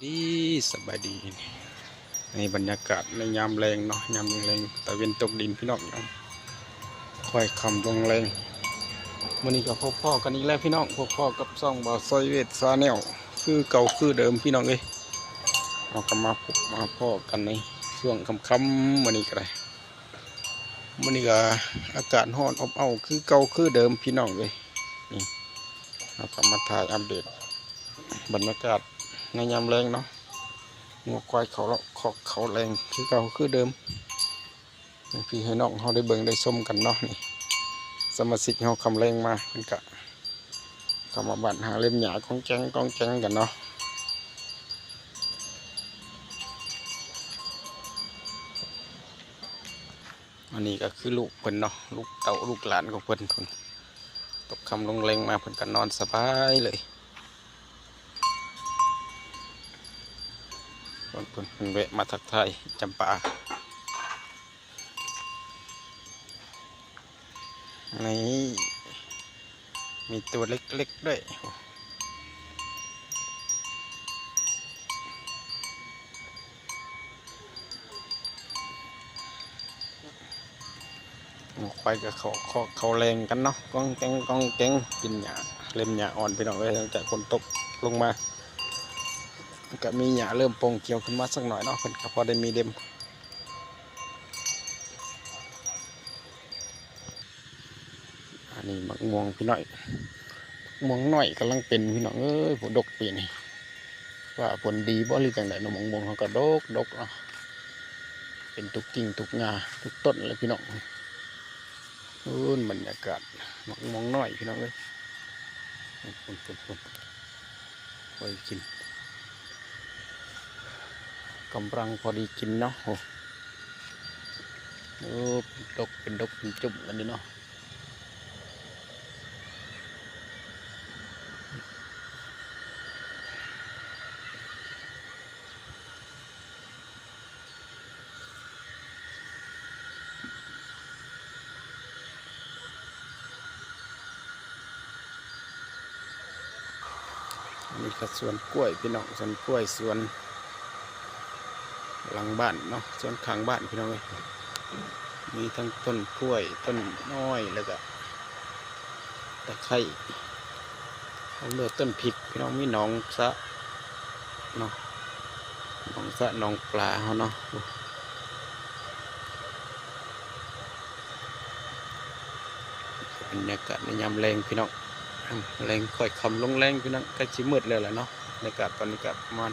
ดีสบายดีในบรรยากาศในยามแรงเนาะยามแรงตะเวนตกดินพี่น้องเนาะค่อยคำลงแรงมื่อนี้กับพ่อกันอีกแล้วพี่น้องพ่อกับซ่องบ่าวซอยเวทซาแนลคือเก่าคือเดิมพี่น้องเอ้ยเอากลับมาพบมาพ่อกันในช่วงค่ำๆมื่อนี้ก็ได้มื่อนี้ก็อากาศร้อนอบอ้าวคือเก่าคือเดิมพี่น้องเอ้ยนี่เอากลับมาถ่ายอัปเดตบรรยากาศในยามแรงเนาะงัวควายเขาแรงคือเก่าคือเดิมให้พี่ให้น้องเขาได้เบิ่งได้ชมกันเนาะนี่สมาชิกเขาคำแรงมาเป็นกะเข้ามาบ้านหาเล่มหยาของแจ้งกันเนาะอันนี้ก็คือลูกเพิ่นเนาะลูกเต่าลูกหลานของเพิ่นคนตกคำลงแรงมาเพิ่นก็นอนสบายเลยเพิ่นแวะมาทักทายจำปานี่มีตัวเล็กๆด้วยควายกับเขาแรงกันเนาะก้องแกงกินหญ้าเล่มหญ้าอ่อนไปหน่อยเลยตั้งแต่ฝนตกลงมาก็มีหญ้าเริ่มโป่งเขียวขึ้นมาสักหน่อยเนาะเพิ่นก็พอได้มีเล่มอันนี้มักม่วงพี่น้อยม่วงหน่อยกำลังเป็นพี่น้องเอ้ยฝนดกปีนี่ว่าผลดีบ่หรือจังไดเนาะม่วงเขาก็ดกเนาะเป็นทุกกิ่งทุกงาทุกต้นเลยพี่น้องบรรยากาศมักม่วงน้อยพี่น้องเอ้ยพอดีกินกำลังพอดีกินเนาะเป็นดกเป็นจุ่มกันดิเนาะนี่ก็สวนกล้วยพี่น้องสวนกล้วยสวนหลังบ้านเนาะสวนข้างบ้านพี่น้องเลยมีทั้งต้นกล้วยต้นน้อยแล้วก็ตะไคร้เขาเลือกต้นพริกพี่น้องมีหนองสะเนาะหนองสะหนองปลาเขาเนาะบรรยากาศในยามแรงพี่น้องแรงค่อยคำลงแรงพี่น้องใกล้ชิมืดเลยแหละเนาะบรรยากาศตอนนี้ก็ประมาณ